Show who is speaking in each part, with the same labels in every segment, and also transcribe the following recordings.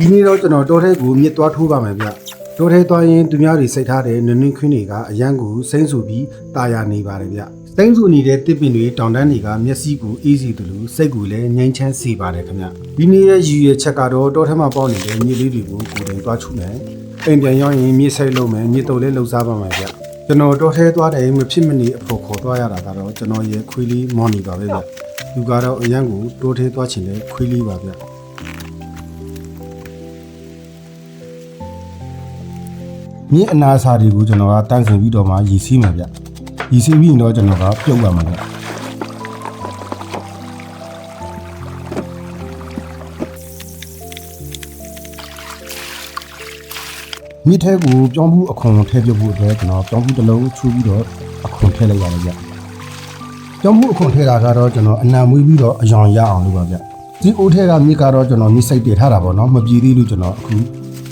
Speaker 1: ဒီနေ့တော့ကျွန်တော်တောထဲကိုမြစ်သွားထိုးပါမယ်ဗျတောထဲသွားရင်သူများတွေစိတ်ထားတဲ့နွနွခင်းတွေကအရန်ကိုစိမ့်ဆူပြီးตาရနေပါတယ်ဗျစိမ့်ဆူနေတဲ့တစ်ပင်တွေတောင်တန်းတွေကမျက်စိကိုအေးစီတယ်လို့စိတ်ကိုလည်းငြိမ်းချမ်းစေပါတယ်ခင်ဗျဒီနေ့ရဲ့ရည်ရွယ်ချက်ကတော့တောထဲမှာပေါက်နေတဲ့မြစ်လေးတွေကိုကိုယ်တိုင်သွားချူမယ်အိမ်ပြန်ရောက်ရင်မြစ်ဆိုင်လုံးမယ်မြစ်တုံလေးလှုပ်ရှားပါမယ်ဗျကျွန်တော်တောထဲသွားတယ်မဖြစ်မနေအဖို့ခေါ်သွားရတာကတော့ကျွန်တော်ရဲ့ခွေးလေးမော်နီပါပဲဗျသူကတော့အရန်ကိုတောထဲသွားချင်တဲ့ခွေးလေးပါဗျမြစ်အနာစာတွေကိုကျွန်တော်ကတန်းဆင်ပြီးတော့မှရည်စီးမှာဗျရည်စီးပြီးတော့ကျွန်တော်ကပြုတ်ပါမှာဗျမြစ်ထဲကိုပြောင်းမှုအခွန်ထည့်ပြုတ်ဖို့အတွက်ကျွန်တော်ပြောင်းမှုတစ်လုံးချူပြီးတော့အခွန်ထည့်လိုက်ရတယ်ဗျပြောင်းမှုအခွန်ထည့်တာကတော့ကျွန်တော်အနံမွေးပြီးတော့အယောင်ရအောင်လုပ်ပါဗျဒီအိုးထဲကမြစ်ကတော့ကျွန်တော်မြစ်စိတ်တည်ထားတာပေါ့နော်မပြေသေးလို့ကျွန်တော်အခု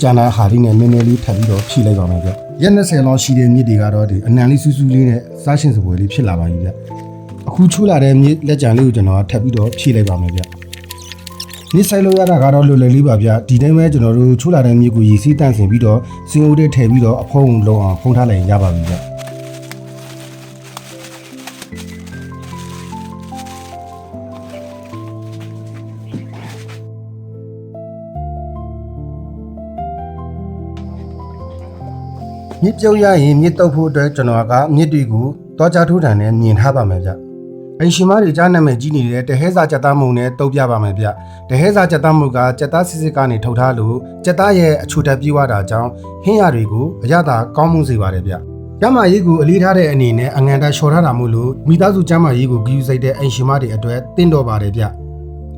Speaker 1: ကျန်တဲ့ဟာလေးနဲ့နည်းနည်းလေးထပ်ပြီးတော့ဖြည့်လိုက်ပါမယ်ဗျရက်20လောက်ရှိတဲ့မြစ်တွေကတော့ဒီအနံလေးစူးစူးလေးနဲ့စားရှင်စပွဲလေးဖြစ်လာပါပြီဗျအခုချူလာတဲ့မြစ်လက်ကြံလေးကိုကျွန်တော်ထပ်ပြီးတော့ဖြည့်လိုက်ပါမယ်ဗျမြစ်ဆိုင်လို့ရတာကတော့လွယ်လွယ်လေးပါဗျဒီတိုင်းပဲကျွန်တော်တို့ချူလာတဲ့မြစ်ကိုရည်စည်းတန့်ဆင်ပြီးတော့စင်အိုးတွေထည့်ပြီးတော့အဖုံးလုံးအောင်ဖုံးထားလိုက်ရပါပြီဗျမြစ်ပြုတ်ရရင်မြစ်တုပ်ဖို့အတွက်ကျွန်တော်ကမြစ်တွေကိုတောကြထိုးတံနဲ့မြင်ထားပါမယ်ဗျအရှင်မတွေကြားနာမည်ကြီးနေတဲ့တဟဲစာကြက်သားမုံနဲ့တုပ်ပြပါမယ်ဗျတဟဲစာကြက်သားမုံကကြက်သားစစ်စစ်ကနေထုတ်ထားလို့ကြက်သားရဲ့အချိုတက်ပြေးသွားတာကြောင့်ဟင်းရတွေကိုအရသာကောင်းမှုစေပါတယ်ဗျကျမကြီးကိုအလေးထားတဲ့အနေနဲ့အငန်တလျှော်ထားတာမို့လို့မိသားစုကျမကြီးကိုဂီယူစိတ်တဲ့အရှင်မတွေအတွက်တင့်တော်ပါတယ်ဗျ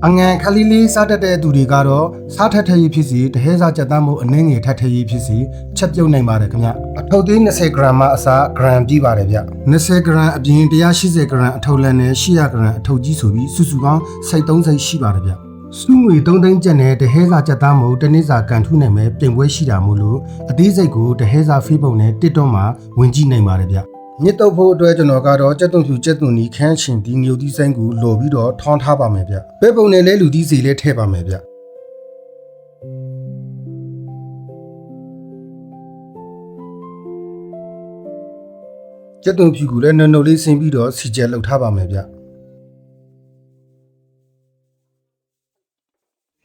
Speaker 1: အငန်ခလီလေးစားတတ်တဲ့သူတွေကတော့စားထက်ထရေးဖြစ်စီတဟဲစားကြက်သားမှုအနှင်းငယ်ထက်ထရေးဖြစ်စီချက်ပြုတ်နိုင်ပါတယ်ခင်ဗျအထုပ်သေး20 gram မှအစား gram ပြည့်ပါတယ်ဗျ20 gram အပြင်180 gram အထုပ်လန်းနဲ့800 gram အထုပ်ကြီးဆိုပြီးစုစုပေါင်းစိတ်30ရှိပါတယ်ဗျစုငွေ3သိန်းကျပ်နဲ့တဟဲစားကြက်သားမှုတနေ့စာကန်ထူးနိုင်မဲ့ပြင်ပွဲရှိတာမို့လို့အသေးစိတ်ကိုတဟဲစား Facebook နဲ့ TikTok မှာဝင်ကြည့်နိုင်ပါတယ်ဗျမြစ်တုပ်ဖို့အတွက်ကျွန်တော်ကတော့ကြက်သွန်ဖြူကြက်သွန်နီခန်းချင်ဒီငြိုသီးစိမ့်ကိုလော်ပြီးတော့ထောင်းထားပါမယ်ဗျပဲပုံနဲ့လဲလူသီးစီလေးထည့်ပါမယ်ဗျကြက်သွန်ဖြူကိုလည်းနှုတ်လေးဆင်းပြီးတော့စီကျဲလှုပ်ထားပါမယ်ဗျ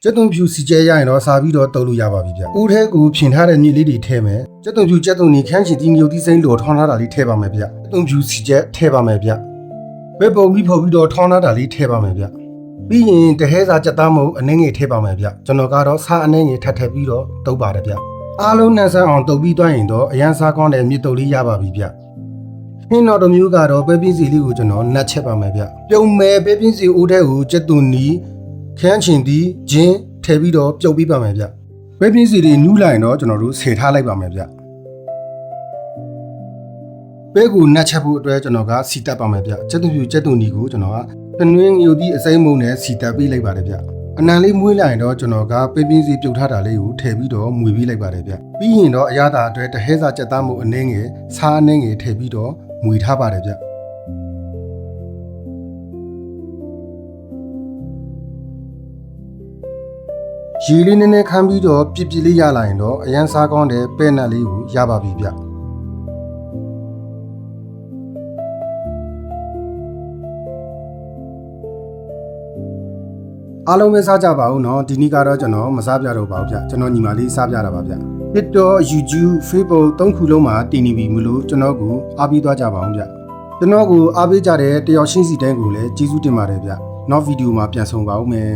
Speaker 1: ကျက်သွန်ဖြူစီကျဲရရင်တော့စားပြီးတော့တုပ်လို့ရပါပြီဗျ။ဦးထဲကိုဖြင်ထားတဲ့မြစ်လေးတွေထည့်မယ်။ကျက်သွန်ဖြူကျက်သွန်နီခန်းချင်ဒီငြိုသီးစိမ့်လော်ထောင်းထားတာလေးထည့်ပါမယ်ဗျ။ကျက်သွန်ဖြူစီကျဲထည့်ပါမယ်ဗျ။ပဲပုံပြီးဖုတ်ပြီးတော့ထောင်းထားတာလေးထည့်ပါမယ်ဗျ။ပြီးရင်တဟဲစာကြက်သားမုံအနှင်းငယ်ထည့်ပါမယ်ဗျ။ကျွန်တော်ကတော့စားအနှင်းငယ်ထပ်ထည့်ပြီးတော့တုပ်ပါတယ်ဗျ။အားလုံးနှံဆန်းအောင်တုပ်ပြီးသွားရင်တော့အရန်စားကောင်းတဲ့မြစ်တုပ်လေးရပါပြီဗျ။ဟင်းတော်တစ်မျိုးကတော့ပဲပြင်းစီလေးကိုကျွန်တော်နှက်ချက်ပါမယ်ဗျ။ပြုံမဲ့ပဲပြင်းစီဦးထဲကိုကျက်သွန်နီခန်းချင်ဒီဂျင်းထည့်ပြီးတော့ပြုတ်ပြီးပါမယ်ဗျပဲပြင်းစီတွေနူးလိုက်တော့ကျွန်တော်တို့ဆယ်ထားလိုက်ပါမယ်ဗျပဲကိုနှက်ချက်ဖို့အတွက်ကျွန်တော်ကစီတက်ပါမယ်ဗျကျက်သွန်ဖြူကျက်သွန်နီကိုကျွန်တော်ကတနွင်းငရုတ်ဒီအစိမ်းမုံနဲ့စီတက်ပေးလိုက်ပါတယ်ဗျအနံလေးမွေးလိုက်တော့ကျွန်တော်ကပဲပြင်းစီပြုတ်ထားတာလေးကိုထည့်ပြီးတော့မွေပေးလိုက်ပါတယ်ဗျပြီးရင်တော့အရသာအတွက်တဟဲစာကြက်သားမှုအနှင်းငယ်စားအနှင်းငယ်ထည့်ပြီးတော့မွေထားပါတယ်ဗျရေလေးနည်းနည်းခမ်းပြီးတော့ပြစ်ပြစ်လေးရလာရင်တော့အရန်စားကောင်းတဲ့ပဲ့နက်လေးကိုရပါပြီဗျအားလုံးပဲစားကြပါဦးနော်ဒီနေ့ကတော့ကျွန်တော်မစားပြတော့ပါဘူးဗျကျွန်တော်ညီမလေးစားပြတာပါဗျ TikTok YouTube Facebook 3ခုလုံးမှာတင်နေပြီမလို့ကျွန်တော်ကိုအားပေးသွားကြပါအောင်ဗျကျွန်တော်ကိုအားပေးကြတဲ့တယောက်ရှင်းစီတန်းကိုလည်းကျေးဇူးတင်ပါတယ်ဗျနောက်ဗီဒီယိုမှာပြန်ဆောင်ပါဦးမယ်